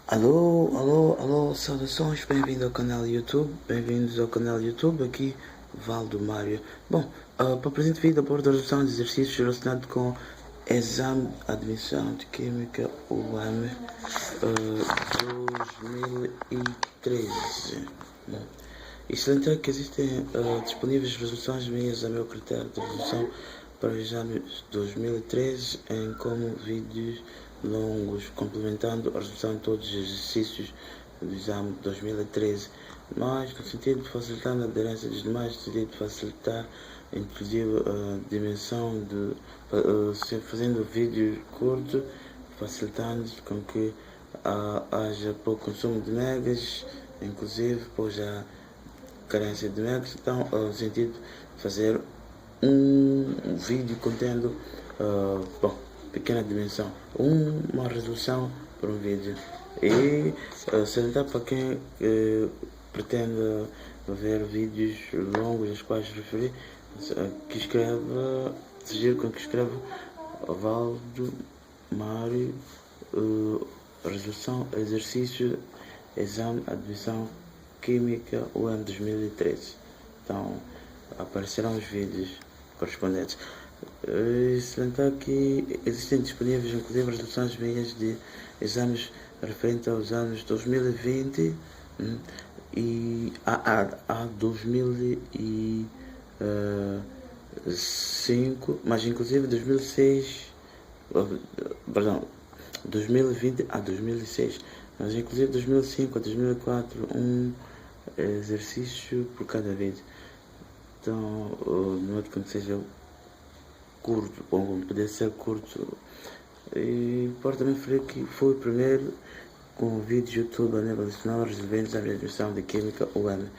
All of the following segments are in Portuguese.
Alô, alô, alô, saudações, bem-vindo ao canal YouTube, bem-vindos ao canal YouTube, aqui Valdo Mário. Bom, para o presente vídeo abordo a resolução de exercícios relacionados com exame de admissão de Química UAM 2013. E salientar que existem disponíveis resoluções minhas a meu critério de resolução para o exame 2013 em como vídeos longos, complementando a resolução de todos os exercícios do exame de 2013, mas no sentido de facilitar a aderência dos demais, no sentido de facilitar inclusive a dimensão de fazendo vídeos curtos, facilitando com que haja pouco consumo de megas, inclusive pois já carência de megas, então no sentido de fazer um vídeo contendo pequena dimensão, uma resolução para um vídeo. E salientar para quem pretende ver vídeos longos aos quais referi, que escreva, sugiro com que escreva Valdo Mário, resolução, exercício, exame, admissão Química UEM 2013. Então aparecerão os vídeos correspondentes. Salientar que existem disponíveis inclusive resoluções minhas de exames referentes aos anos 2020 e a 2005, mas inclusive 2006, perdão, 2020 a 2006, mas inclusive 2005 a 2004, um exercício por cada vídeo. Então, de modo que seja curto, ou poder ser curto. E pode também referir que foi o primeiro com vídeos YouTube a nível nacional resolventes à admissão de Química UEM.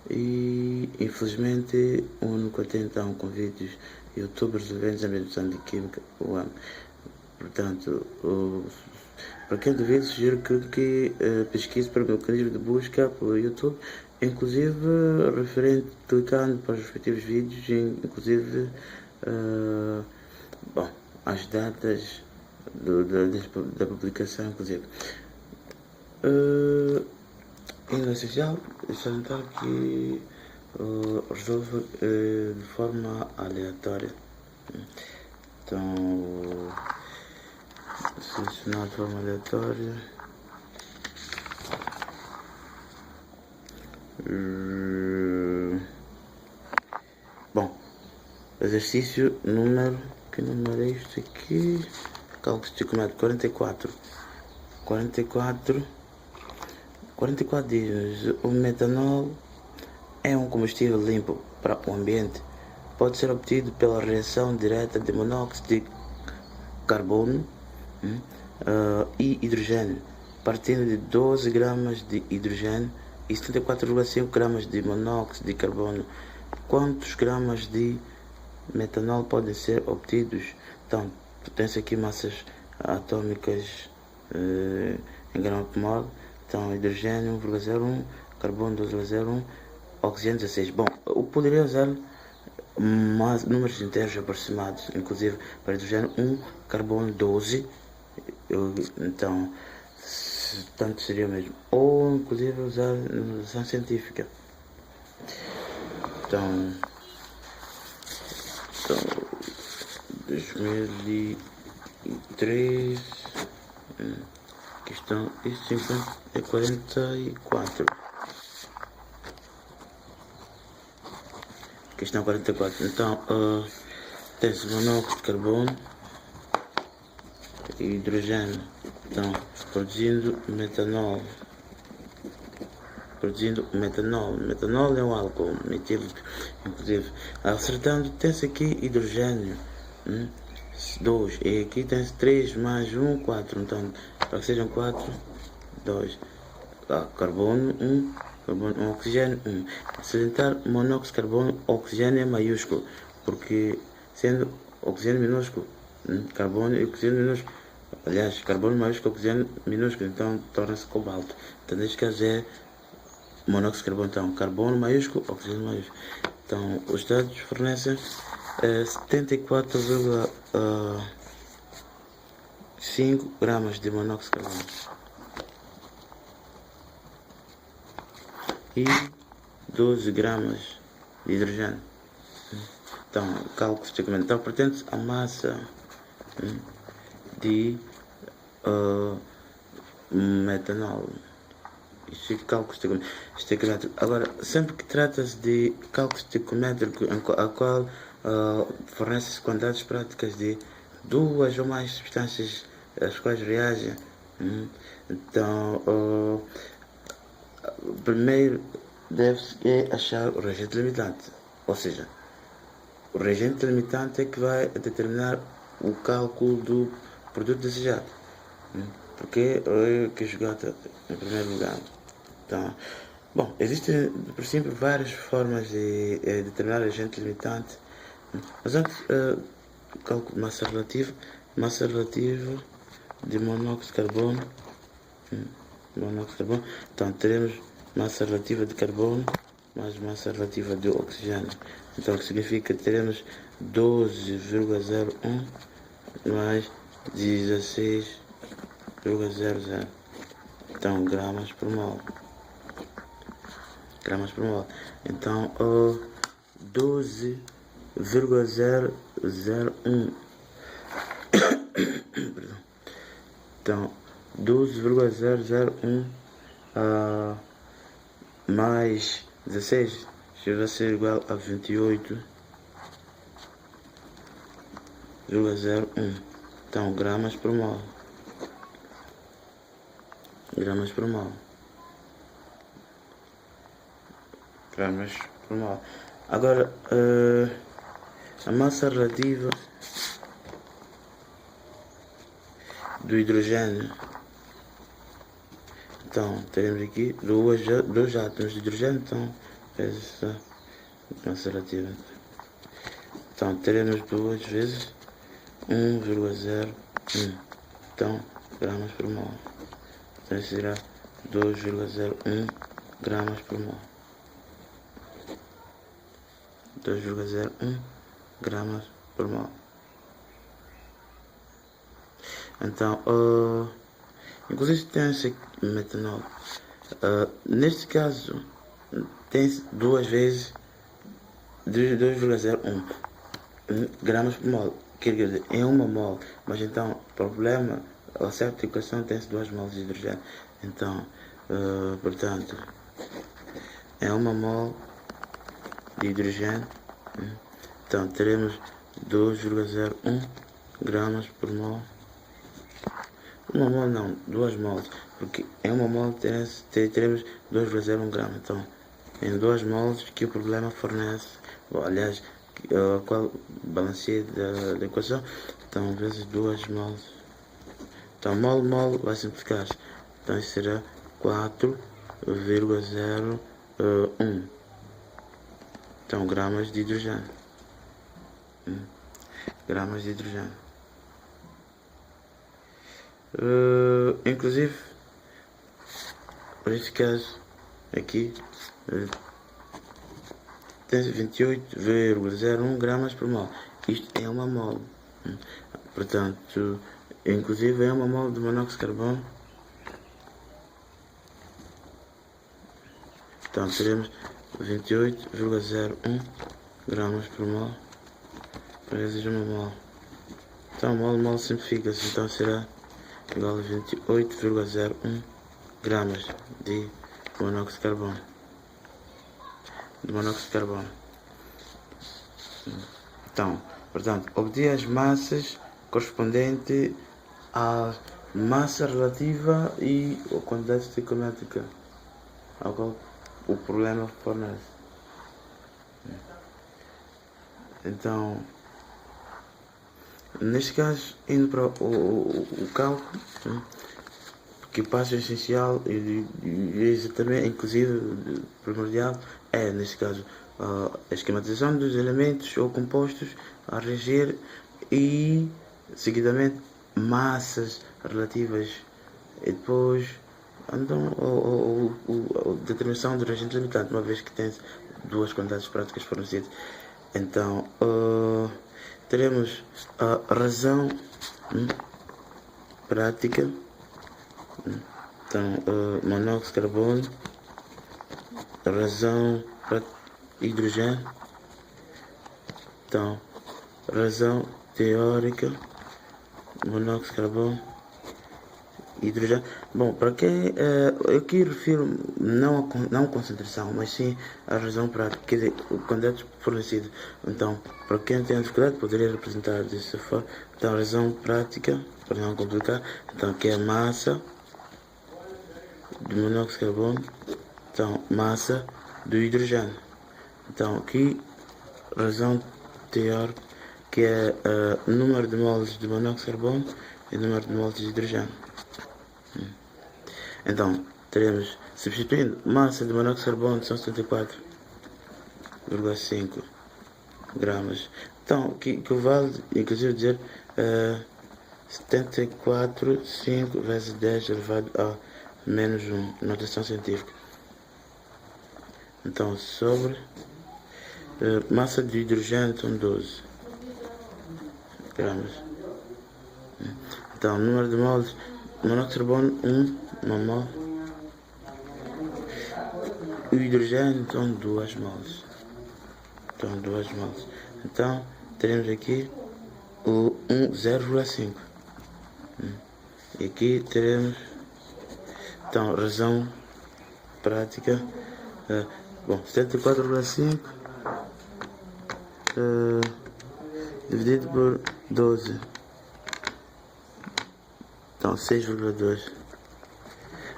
E infelizmente o único até então com vídeos YouTube resolventes à admissão de Química UEM. Portanto, para quem duvida, sugiro que pesquise para o meu mecanismo de busca pelo YouTube, inclusive clicando para os respectivos vídeos, inclusive as datas da publicação, inclusive. Ainda essencial salientar que resolve de forma aleatória. Então, selecionar de forma aleatória. Bom, exercício número, que número é isto aqui? Cálculo esticulado 44 dias. O metanol é um combustível limpo para o ambiente. Pode ser obtido pela reação direta de monóxido de carbono e hidrogênio, partindo de 12 gramas de hidrogênio e 74,5 gramas de monóxido de carbono. Quantos gramas de metanol podem ser obtidos? Então, tem-se aqui massas atômicas em grama por mol. Então, hidrogênio 1,01, carbono 2,01, oxigênio 16. Bom, eu poderia usar números inteiros aproximados, inclusive para hidrogênio 1, carbono 12. Então, tanto seria mesmo. Ou, inclusive, usar notação científica. Então 2003, questão 44. Questão 44. Então, tem-se monóxido de carbono e hidrogênio. Então, produzindo metanol. Metanol é um álcool metílico, inclusive. Acertando, tem-se aqui hidrogênio 2, e aqui tem-se 3 mais 1, 4. Então, para que sejam 4, 2. Carbono 1, oxigênio 1. Salientar monóxido de carbono, oxigênio é maiúsculo, porque sendo oxigênio minúsculo, carbono e oxigênio minúsculo. Aliás, carbono maiúsculo, oxigênio minúsculo, então torna-se cobalto. Então, neste caso é monóxido de carbono, então carbono maiúsculo, oxigênio maiúsculo. Então os dados fornecem 74,5 gramas de monóxido de carbono. e 12 gramas de hidrogênio. Então, cálculo estaticamente. Então, pertence à massa de metanol. Isto é cálculo estaquimétrico. Agora, sempre que trata-se de cálculo estaquimétrico, a qual fornece quantidades práticas de duas ou mais substâncias as quais reagem, então, primeiro deve-se achar o reagente limitante. Ou seja, o reagente limitante é que vai determinar o cálculo do produto desejado. Porque é que é jogado em primeiro lugar. Então, bom, existem por sempre várias formas de determinar agente limitante. Mas antes, cálculo de massa relativa de monóxido de carbono. Então teremos massa relativa de carbono mais massa relativa de oxigênio. Então o que significa que teremos 12,01 mais 16,00. Então gramas por mol. Então 12,001. Então 12,001 mais 16 vai ser igual a 28,01. Então gramas por mol. Agora a massa relativa do hidrogênio. Então teremos aqui dois átomos de hidrogênio, então essa massa relativa. Então teremos 2 vezes 1,01. Então gramas por mol. Então isso será 2,01 gramas por mol. 2,01 gramas por mol. Então, inclusive tem-se metanol. Neste caso, tem-se 2 vezes 2,01 gramas por mol. Quer dizer, em uma mol. Mas então, problema, a certa equação tem-se 2 mols de hidrogênio. Então, portanto, é uma mol de hidrogênio. Então, teremos 2,01 gramas por mol. Uma mol não, 2 mols, porque em uma mol teremos 2,01 gramas. Então, em 2 mols que o problema fornece, aliás, qual balanceio da equação, então vezes 2 mols. Então, mol vai simplificar. Então, isso será 4,01. Então, gramas de hidrogênio. Inclusive, para esse caso aqui, tem 28,01 gramas por mol. Isto é uma mol. Portanto, inclusive é uma mol de monóxido de carbono. Então teremos 28,01 gramas por mol vezes uma mol. Então mol simplifica-se, então será igual a 28,01 gramas de monóxido de carbono. Então, portanto, obtive as massas correspondentes à massa relativa e a quantidade estequiométrica ao qual o problema fornece. Então, neste caso, indo para o cálculo, que o passo essencial e exatamente, inclusive primordial, é, neste caso, a esquematização dos elementos ou compostos a reagir e, seguidamente, massas relativas e depois então, a determinação do reagente limitante, uma vez que tem 2 quantidades práticas fornecidas. Então, teremos a razão prática. Então, monóxido de carbono razão para hidrogênio. Então, razão teórica, monóxido de carbono, hidrogênio. Bom, para quem eu aqui refiro não a concentração, mas sim a razão prática, quer dizer, o quantidade fornecido. Então, para quem tem dificuldade, poderia representar dessa forma. Então, a razão prática, para não complicar, então, que é a massa do monóxido de carbono, então, massa do hidrogênio. Então, aqui, razão teórica, que é o número de moles de monóxido de carbono e o número de moles de hidrogênio. Então, teremos, substituindo, massa de monóxido de carbono são 74,5 gramas. Então, que vale, inclusive, dizer 74,5 vezes 10 elevado a menos 1, notação científica. Então, sobre massa de hidrogênio são 12 gramas. Então, número de moles, monóxido de carbono 1 mol. O hidrogênio são 2 moles. Então, teremos aqui o 0,5. E aqui teremos, então, razão prática, bom, 74,5 dividido por 12. Então, 6,2.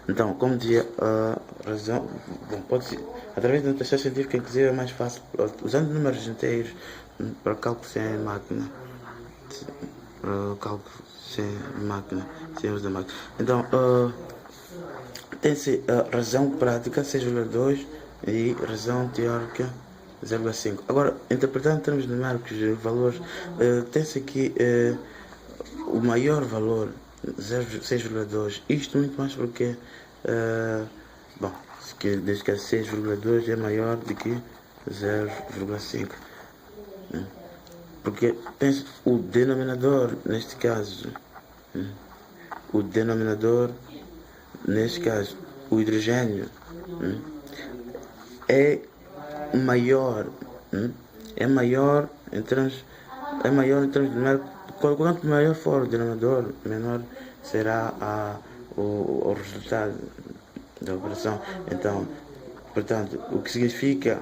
Então, como dizia, a razão, bom, pode-se, através da notação científica, inclusive, é mais fácil, usando números inteiros para cálculo sem máquina, sem uso da máquina. Então, tem-se a razão prática 6,2 e razão teórica 0,5. Agora, interpretando em termos numéricos valores, tem-se aqui o maior valor 6,2. Isto muito mais porque bom, desde que é 6,2 é maior do que 0,5, porque penso, o denominador neste caso, o hidrogênio é maior, em termos numéricos. Quanto maior for o denominador, menor será o resultado da operação. Então, portanto, o que significa,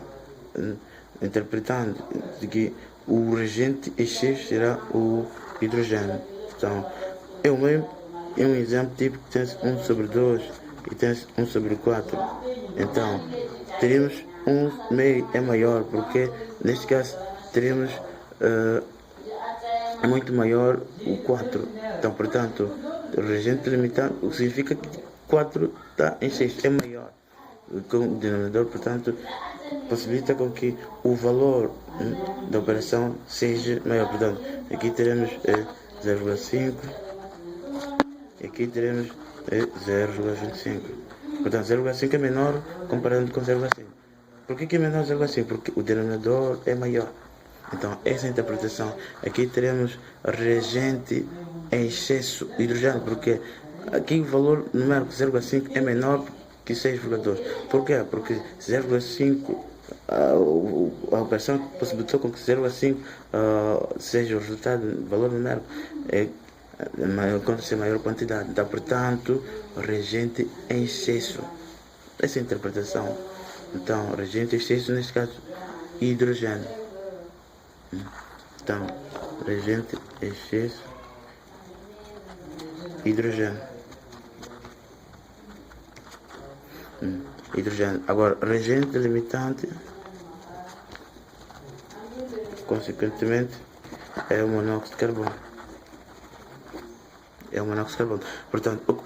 interpretando de que o reagente X será o hidrogênio. Então, é um exemplo típico que tem 1 sobre 2 e tem 1 sobre 4. Então, teremos 1 meio é maior, porque neste caso teremos muito maior o 4. Então, portanto, o reagente limitado, o que significa que 4 está em 6, é maior com o denominador, portanto, possibilita com que o valor da operação seja maior. Portanto, aqui teremos 0,5 e aqui teremos 0,25. Portanto, 0,5 é menor comparando com 0,5. Por que é menor 0,5? Porque o denominador é maior. Então, essa é a interpretação. Aqui teremos reagente em excesso hidrogênio, porque aqui o valor numérico 0,5 é menor que 6,2. Por quê? Porque 0,5, a operação possibilitou com que 0,5 seja o resultado do valor numérico, quando maior quantidade. Então, portanto, reagente em excesso. Essa é a interpretação. Então, reagente em excesso, neste caso, hidrogênio. Então, reagente excesso, hidrogênio. Hidrogênio. Agora, reagente limitante, consequentemente, é o monóxido de carbono. Portanto, o que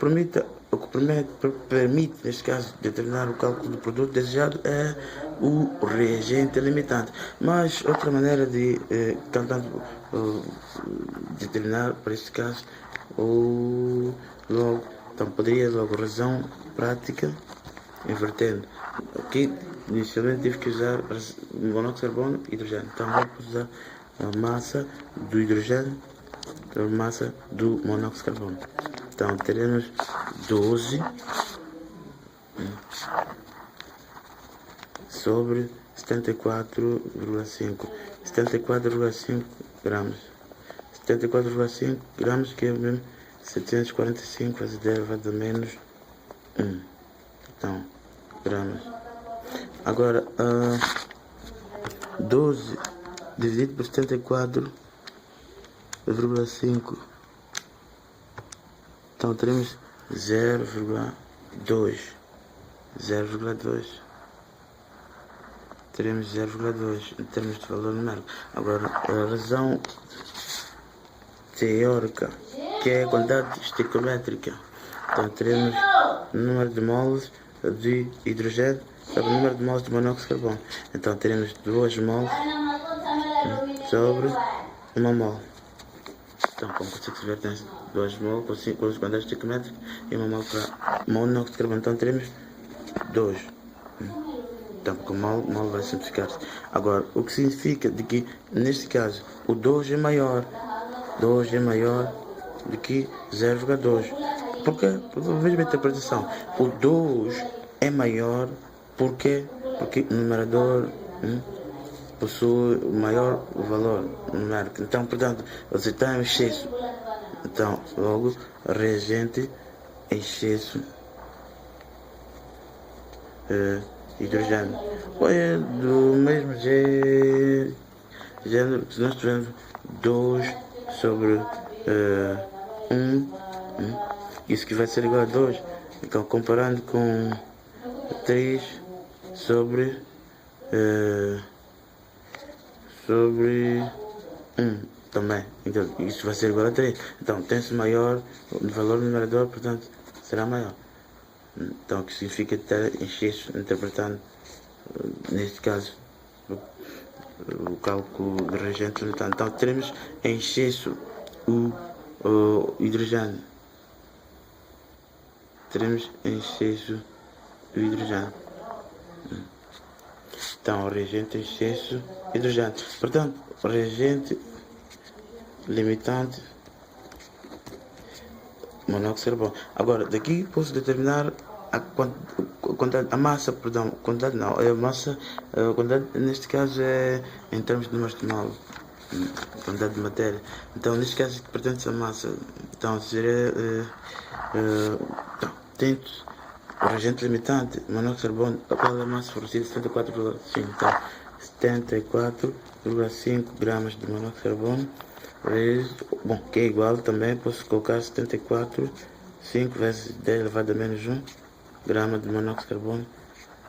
permite, neste caso, determinar o cálculo do produto desejado é o reagente limitante. Mas outra maneira de determinar, para este caso, então poderia logo razão prática invertendo. Aqui inicialmente tive que usar monóxido de carbono e hidrogênio. Então vou usar a massa do hidrogênio, a massa do monóxido de carbono. Então teremos 12 sobre 74,5. 74,5 gramas. 74,5 gramas, que é mesmo 745 vezes 10 elevado a menos 1. Então, gramas. Agora, 12 dividido por 74,5. Então, teremos 0,2. 0,2. Teremos 0,2 em termos de valor numérico. Agora, a razão teórica, que é a quantidade estequiométrica. Então, teremos o número de moles de hidrogênio sobre o número de moles de monóxido de carbono. Então, teremos 2 moles sobre 1 mol. Então, como consegue ver, tem 2 moles com as quantidades estequiométricas e 1 mol para monóxido de carbono. Então, teremos 2. Então, porque o mol vai simplificar-se. Agora, o que significa de que, neste caso, o 2 é maior. 2 é maior do que 0,2. Porque, veja bem a interpretação. O 2 é maior porque o numerador possui o maior valor numérico. Então, portanto, você está em excesso. Então, logo, reagente em excesso hidrogênio. É do mesmo gênero que nós tivemos 2 sobre 1. Isso que vai ser igual a 2. Então, comparando com 3 sobre 1 também. Então, isso vai ser igual a 3. Então, tem-se maior, o valor numerador, portanto, será maior. Então, o que significa estar em excesso, interpretando, neste caso, o cálculo de reagente. Então, teremos em excesso o hidrogênio. Teremos em excesso o hidrogênio. Então, o reagente em excesso hidrogênio. Portanto, o reagente limitante monóxido de carbono. Agora, daqui posso determinar a massa, neste caso é em termos de números de mol, quantidade de matéria. Então, neste caso, pertence a massa. Então, seria tento o reagente limitante monóxido de carbono, a qual é a massa fornecida 74,5. Então, 74,5 gramas de monóxido de carbono vezes, que é igual também, posso colocar 74,5 vezes 10 elevado a menos 1 grama de monóxido de carbono.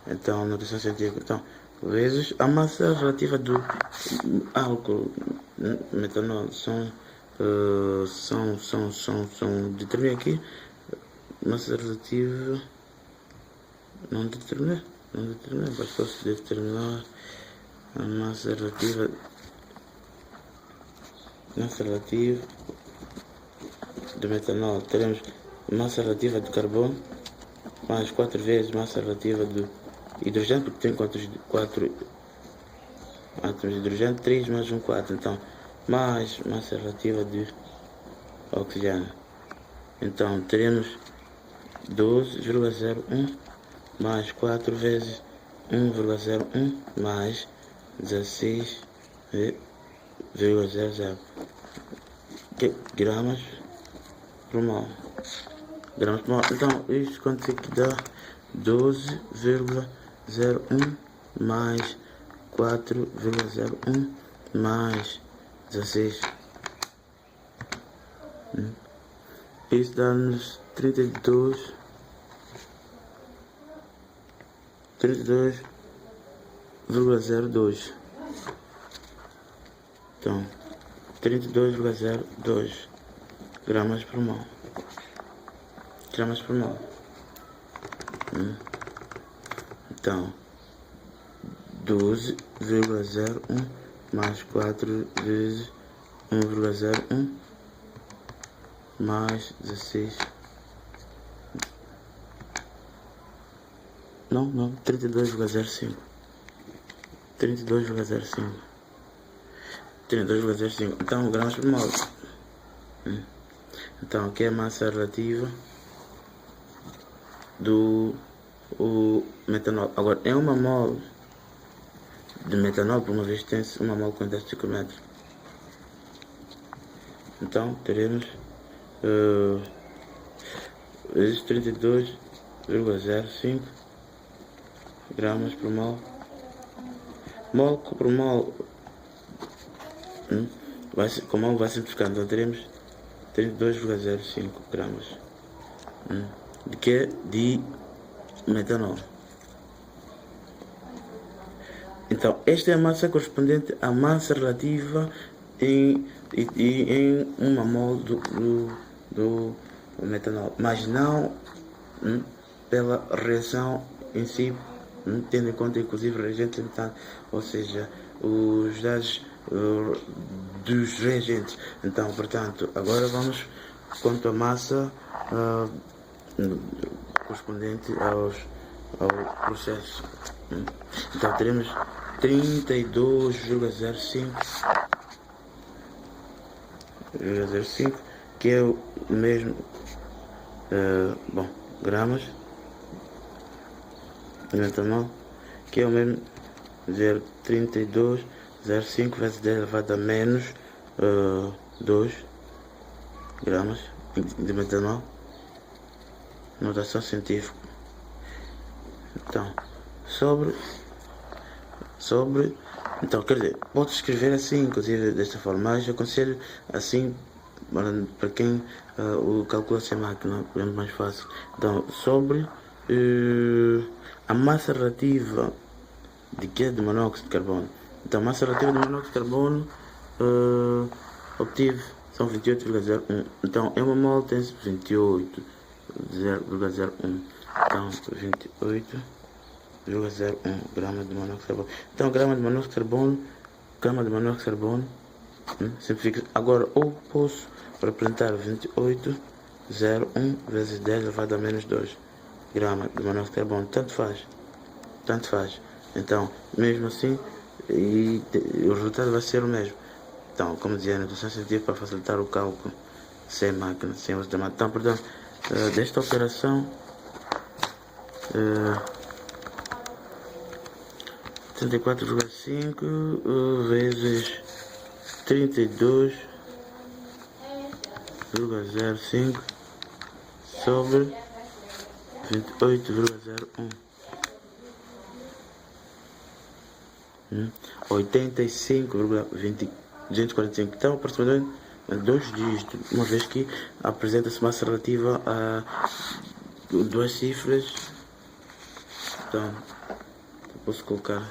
Então, notação científica. Então, vezes a massa relativa do álcool, metanol, determinei aqui, massa relativa, não determinei, mas posso determinar a massa relativa do metanol. Teremos massa relativa de carbono mais 4 vezes massa relativa do hidrogênio, porque tem 4 átomos de hidrogênio, 3 mais 1, 4. Então, mais massa relativa de oxigênio. Então, teremos 12,01 mais 4 vezes 1,01 mais 16,00 gramas por mol. Então, isso quanto é que dá? 12,01 mais 4,01 mais 16. Isso dá-nos 32,02. Então, 32,02 gramas por mol. Então, 12,01 mais 4 vezes 1,01 mais 16. Não, 32,05. 32,05. Então, gramas por mol. Então, aqui é a massa relativa do metanol. Agora, em 1 mol de metanol, por uma vez tem-se uma mol com 10 psicometros. Então teremos 32,05 gramas por mol. Mol por mol, com mol vai simplificar, então teremos 32,05 gramas de que? De metanol. Então, esta é a massa correspondente à massa relativa em uma mol do metanol, mas não pela reação em si, tendo em conta inclusive reagentes limitantes, ou seja, os dados dos reagentes. Então, portanto, agora vamos quanto à massa correspondente ao processo. Então teremos 32,05, que é o mesmo, gramas de metanol, que é o mesmo 32,05 vezes 10 elevado a menos 2 gramas de metanol. Notação científica. Então, então, quer dizer, pode escrever assim, inclusive desta forma, mas eu aconselho assim para quem o calcula sem máquina, é mais fácil. Então, sobre a massa relativa de que? De monóxido de carbono. Então, a massa relativa de monóxido de carbono obtive são 28,01. Então, em uma mol tem 28,01. Então, 28,01 gramas de monóxido de carbono. Então, grama de monóxido de carbono, simplifica. Agora, ou posso representar 28,01 vezes 10 elevado a menos 2 gramas de monóxido de carbono. Tanto faz. Então, mesmo assim, o resultado vai ser o mesmo. Então, como dizia, a notação científica para facilitar o cálculo sem máquina, sem uso da máquina. Então, portanto, desta operação, 34,5 vezes 32,05 sobre 28,01. 85,245. Então, aproximadamente 2 dígitos, uma vez que apresenta-se massa relativa a 2 cifras. Então, posso colocar.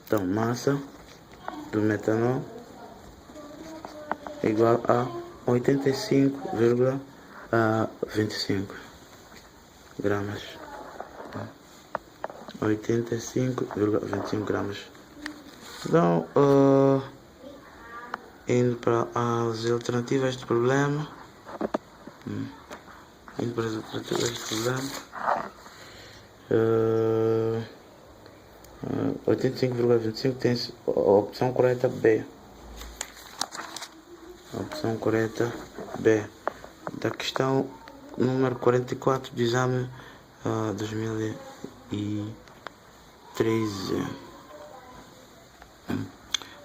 Então, massa do metanol é igual a 85,25 gramas. 85,25 gramas. Então, indo para as alternativas a este problema. 85,25 tem a opção correta B. Da questão número 44 do exame 2013.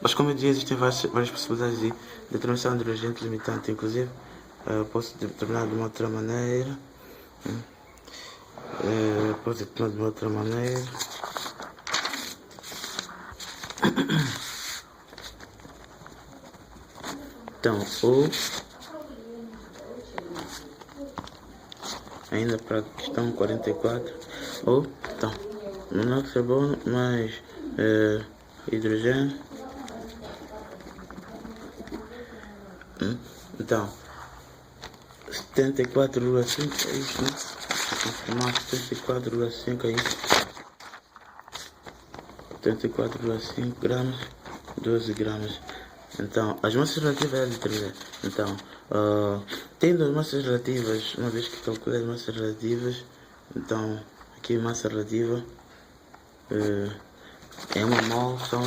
Mas como eu disse, existem várias possibilidades de determinação de reagente limitante. Inclusive, posso determinar de uma outra maneira. Então, ou ainda para a questão 44, ou então, monóxido de carbono mais hidrogênio. Então, 74,5 é isso, né? Confirmar 74,5 é isso. 74,5 gramas, 12 gramas. Então, as massas relativas é determinar. Então, tendo as massas relativas, uma vez que calculei as massas relativas, então, aqui massa relativa em uma mol são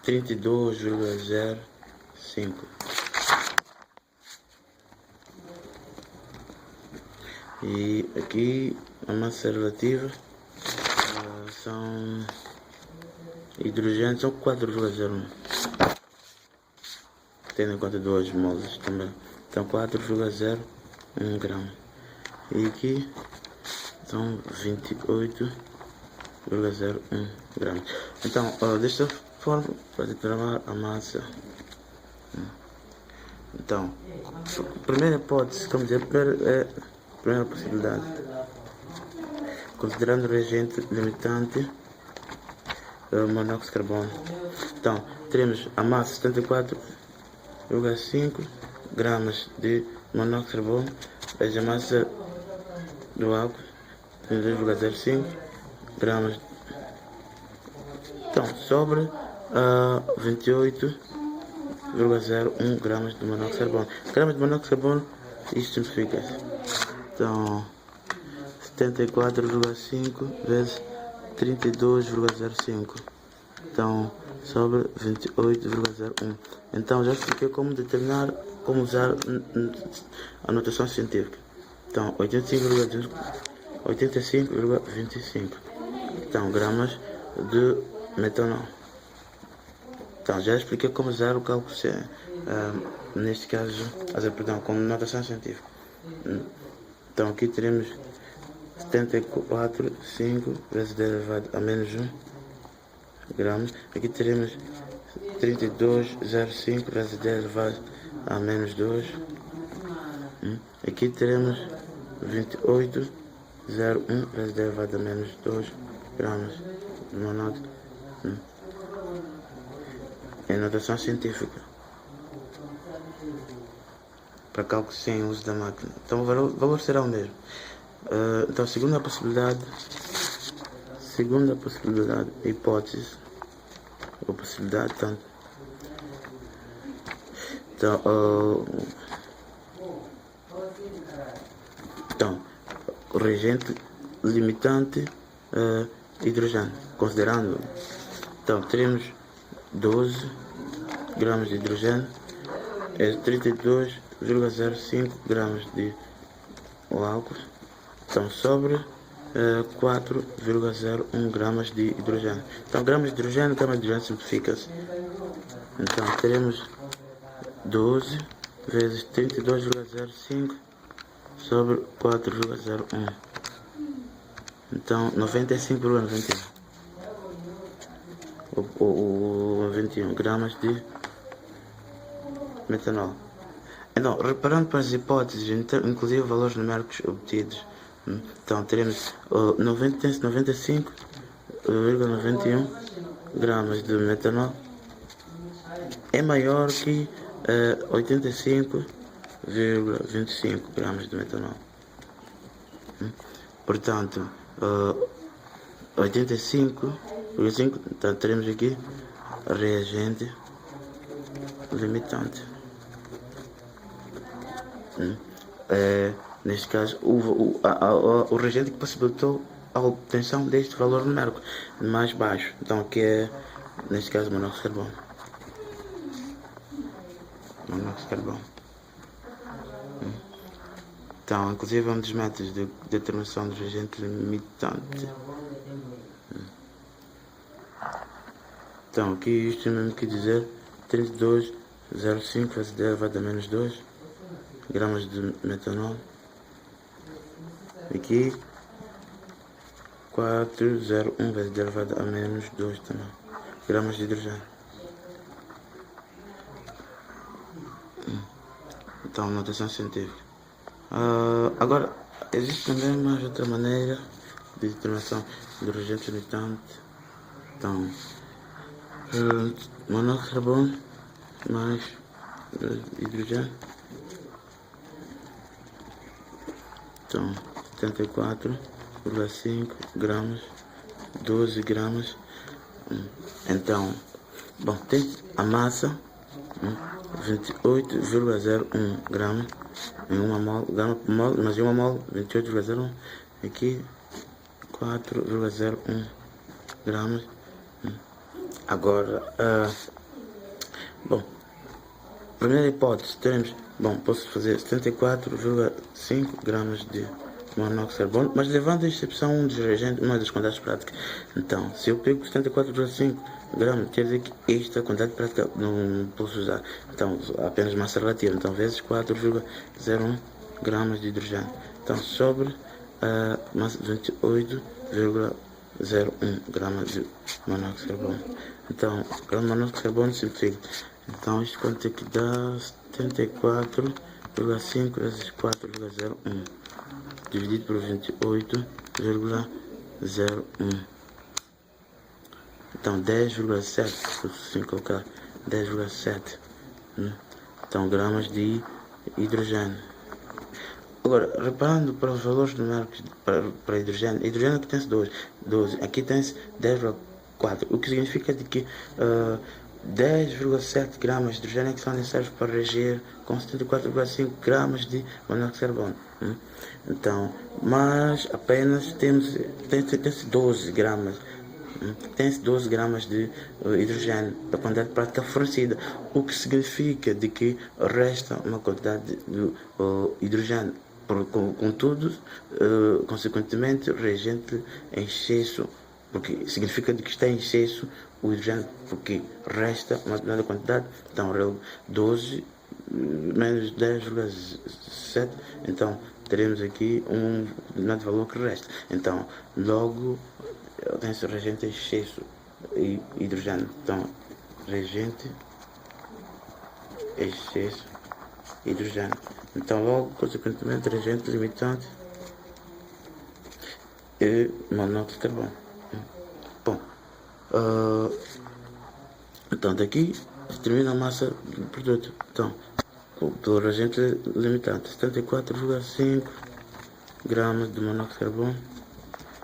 32,05. E aqui a massa relativa são hidrogênio, são 4,01. Tendo em conta 2 moles também. Então 4,01 gramas. E aqui são 28,01 gramas. Então, desta forma, para determinar a massa. Então, primeira hipótese, como dizer, primeira possibilidade. Considerando o reagente limitante, monóxido de carbono. Então, teremos a massa 74,5 gramas de monóxido de carbono, vezes a massa do álcool, 32,05 gramas. Então, sobre 28,01 gramas de monóxido de carbono. Gramas de monóxido de carbono, isto simplifica-se. Então, 74,5 vezes 32,05. Então, sobre 28,01. Então, já expliquei como determinar, como usar a notação científica. Então, 85,25. Então, gramas de metanol. Então, já expliquei como usar o cálculo C, neste caso, perdão, como notação científica. Então, aqui teremos 74,5 vezes 10 elevado a menos 1 gramas. Aqui teremos 32,05 vezes 10 elevado a menos 2. Aqui teremos 28,01 vezes 10 elevado a menos 2 gramas de monóxido. É notação científica. Para cálculo sem uso da máquina. Então o valor será o mesmo. Então, segunda possibilidade, hipótese, ou possibilidade, tanto. Então, o reagente limitante, hidrogênio, considerando, então, teremos 12 gramas de hidrogênio, é 32,05 gramas de álcool. Então, sobre 4,01 gramas de hidrogênio. Então, gramas de hidrogênio simplifica-se. Então, teremos 12 vezes 32,05 sobre 4,01. Então, 95,91. Ou 21 gramas de metanol. Então, reparando para as hipóteses, inclusive valores numéricos obtidos, então teremos 95,91 gramas de metanol é maior que 85,25 gramas de metanol. Portanto, 85,5, então teremos aqui reagente limitante. Neste caso, o reagente que possibilitou a obtenção deste valor numérico mais baixo. Então, aqui é, neste caso, monóxido de carbono. Então, inclusive, é um dos métodos de determinação do reagente limitante. Então, aqui isto mesmo que dizer 32,05 vezes 10 elevado a menos 2 gramas de metanol. Aqui 4,01 vezes 10 elevado a menos 2 também gramas de hidrogênio. Então, notação científica. Agora, existe também mais outra maneira de determinação do reagente limitante. Então, monóxido de carbono mais hidrogênio. Então, 74,5 gramas, 12 gramas. Então, bom, tem a massa, 28,01 gramas em uma mol, grama por mol, mas em uma mol, 28,01. Aqui, 4,01 gramas. Agora, bom, primeira hipótese, teremos, bom, posso fazer 74,5 gramas de monóxido de carbono, mas levando a exceção dos reagentes, uma das quantidades práticas. Então, se eu pego 74,5 gramas, quer dizer que esta quantidade prática não posso usar. Então, apenas massa relativa. Então, vezes 4,01 gramas de hidrogênio. Então, sobre a massa 28,01 gramas de monóxido de carbono. Então, grama de monóxido de carbono simplifica. Então, isto quanto é que dá? 74,5 vezes 4,01 dividido por 28,01. Então 10,7, se colocar 10,7, então gramas de hidrogênio. Agora, reparando para os valores numéricos para hidrogênio, aqui tem-se 12, aqui tem-se 10,4, o que significa de que 10,7 gramas de hidrogênio é que são necessários para reagir com 74,5 gramas de monóxido de carbono. Então, mas apenas tem-se 12 gramas. Tem-se 12 gramas de hidrogênio da quantidade prática fornecida, o que significa de que resta uma quantidade de hidrogênio. Contudo, consequentemente, o reagente em excesso, porque significa de que está em excesso o hidrogênio, porque resta uma determinada quantidade. Então, 12 menos 10,7, então teremos aqui um determinado valor que resta. Então, logo, tem-se reagente em excesso e hidrogênio. Então, reagente, excesso, hidrogênio. Então, logo, consequentemente, reagente limitante e monóxido de carbono. Bom, então daqui se termina a massa do produto. Então, pelo reagente limitante, 74,5 gramas de monóxido de carbono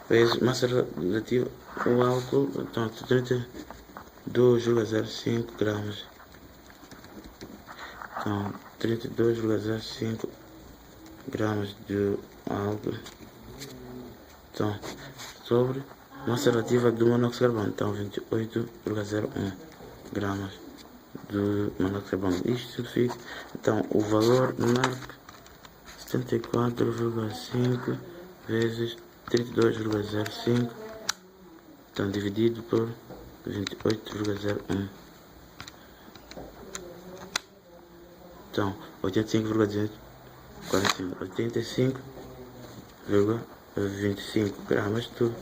vezes massa relativa ao álcool, então 32,05 gramas. Então, 32,05 gramas de álcool. Então, sobre massa relativa do monóxido de carbono, então 28,01 gramas de monóxido de carbono. Isto significa, então, o valor numérico 74,5 vezes 32,05, então dividido por 28,01. Então 85,25 gramas de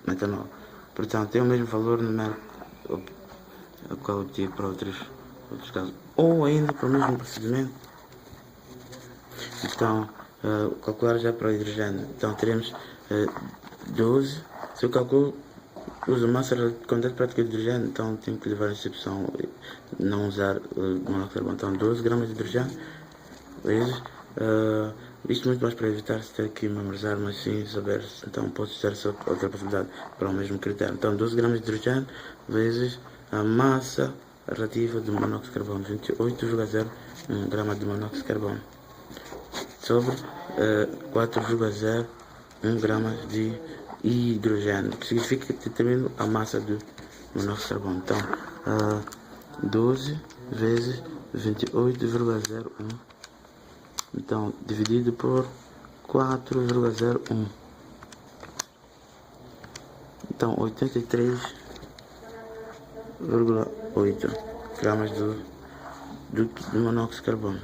metanol. Portanto, tem o mesmo valor numérico ao qual eu tive para outros casos, ou ainda para o mesmo procedimento. Então, calcular já para o hidrogênio. Então teremos 12. Se eu calculo, uso massa de quantidade prática de hidrogênio, então tenho que levar em exceção não usar monóxido de carbono. Então 12 gramas de hidrogênio vezes isto muito mais para evitar se ter que memorizar, mas sim saber. Então posso usar essa outra possibilidade para o mesmo critério. Então 12 gramas de hidrogênio vezes a massa relativa do monóxido de carbono, 28,01 gramas de monóxido de carbono, sobre 4,01 gramas de hidrogênio, que significa que determino a massa do monóxido de carbono. Então, 12 vezes 28,01, então dividido por 4,01, então 83,8 gramas do monóxido de carbono.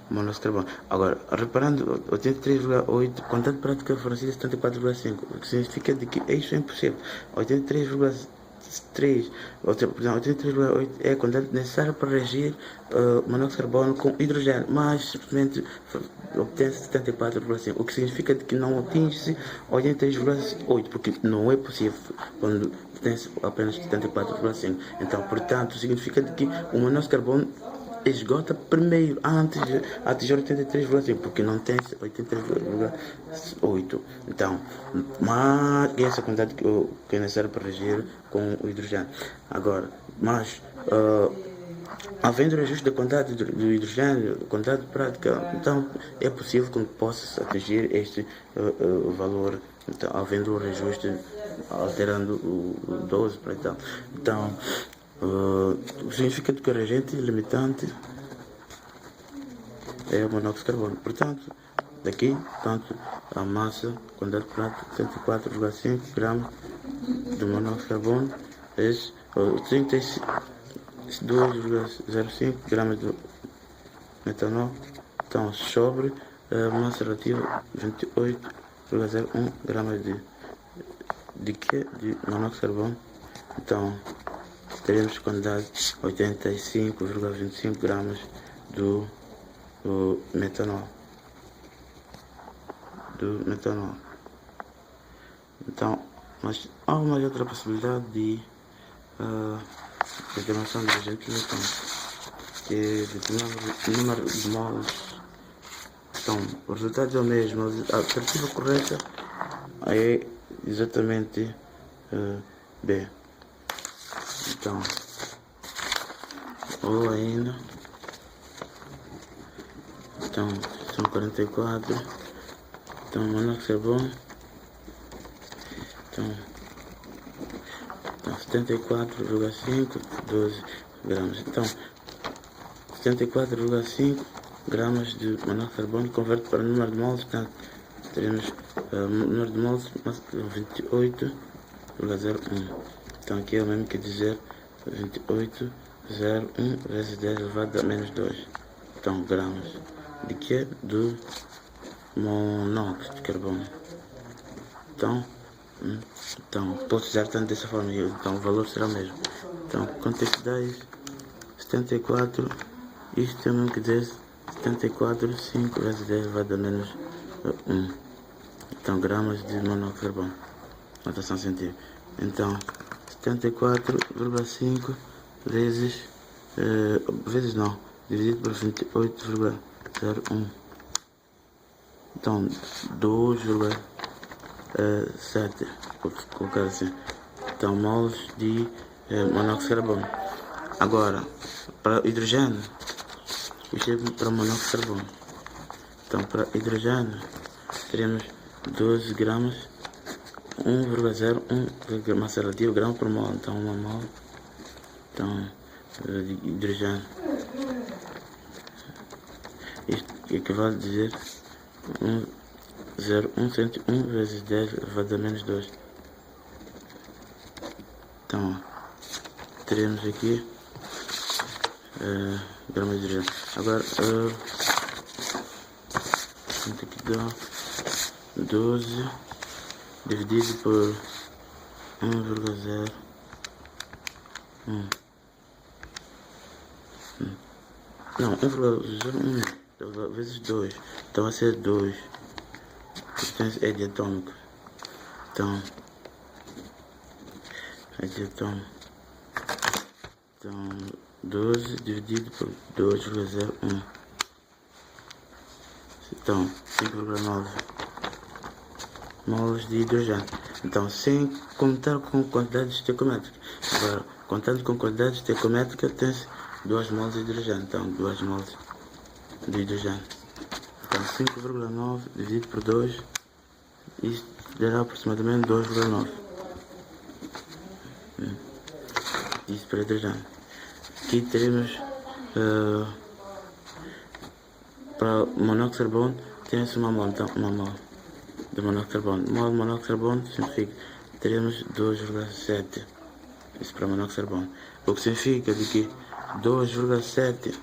Monóxido de carbono. Agora, reparando, 83,8, quantidade prática fornecida 74,5, o que significa de que isso é impossível. 83,8 é a quantidade necessária para reagir monóxido de carbono com hidrogênio, mas simplesmente obtém-se 74,5, o que significa de que não atinge-se 83,8, porque não é possível quando tem-se apenas 74,5. Então, portanto, significa de que o monóxido de carbono esgota primeiro, antes de atingir 83,5, porque não tem 83,8. Então, mas essa quantidade que é necessária para reagir com o hidrogênio. Agora, mas havendo reajuste da quantidade do hidrogênio, quantidade prática, então é possível que possa atingir este valor, então, havendo o reajuste, alterando o 12 para então. Então, significa que o reagente limitante é o monóxido de carbono. Portanto, daqui, tanto a massa, quantidade de prato, 104,5 gramas de monóxido de carbono, vezes 32,05 gramas de metanol, então sobre a massa relativa 28,01 gramas de monóxido de carbono, então teremos quantidade 85,25 gramas do metanol. Então, mas há uma outra possibilidade de determinação de agente químico, que é determinar o número de moles. Então, o resultado é o mesmo, a alternativa correta é exatamente B. Então, ou ainda, então, são 44, então, monóxido de carbono, então 74,5, 12 gramas, então, 74,5 gramas de monóxido de carbono converte para o número de moles, portanto, teremos o número de moles 28,01. Então aqui é o mesmo que dizer 28,01 vezes 10 elevado a menos 2. Então, gramas de que? Do monóxido de carbono. Então, posso usar tanto dessa forma, então o valor será o mesmo. Então, quanto é que dá isso? 74, isto é o mesmo que dizer 74, 5 vezes 10 elevado a menos 1. Então, gramas de monóxido de carbono. Notação científica. Então, 74,5 vezes não, dividido por 28,01. Então, 2,7, vou colocar assim. Então, moles de monóxido de carbono. Agora, para hidrogênio, isto é para monóxido de carbono. Então, para hidrogênio, teremos 12 gramas, 1,01 massa relativa, grama por mol. Então, uma mol, então, de hidrogênio. Isto equivale a dizer 101 vezes 10 elevado a menos 2. Então, teremos aqui gramas de hidrogênio. Agora, quanto que dá? 12 dividido por 1,01 não, 1,01 vezes 2, então vai ser 2, é diatômico, então é diatômico, então 12 dividido por 2,01, então 5,9 moles de hidrogênio. Então, sem contar com quantidade estequiométrica. Agora, contando com quantidade estequiométrica, tem-se 2 moles de hidrogênio. Então, 2 moles de hidrogênio. Então, 5,9 dividido por 2, isto dará aproximadamente 2,9. Isso para hidrogênio. Aqui teremos para monóxido de carbono, tem-se uma mole. Então, uma mole de monóxido de carbono. Mol de monóxido de carbono significa que teremos 2,7. Isso para monóxido de carbono. O que significa de que 2,7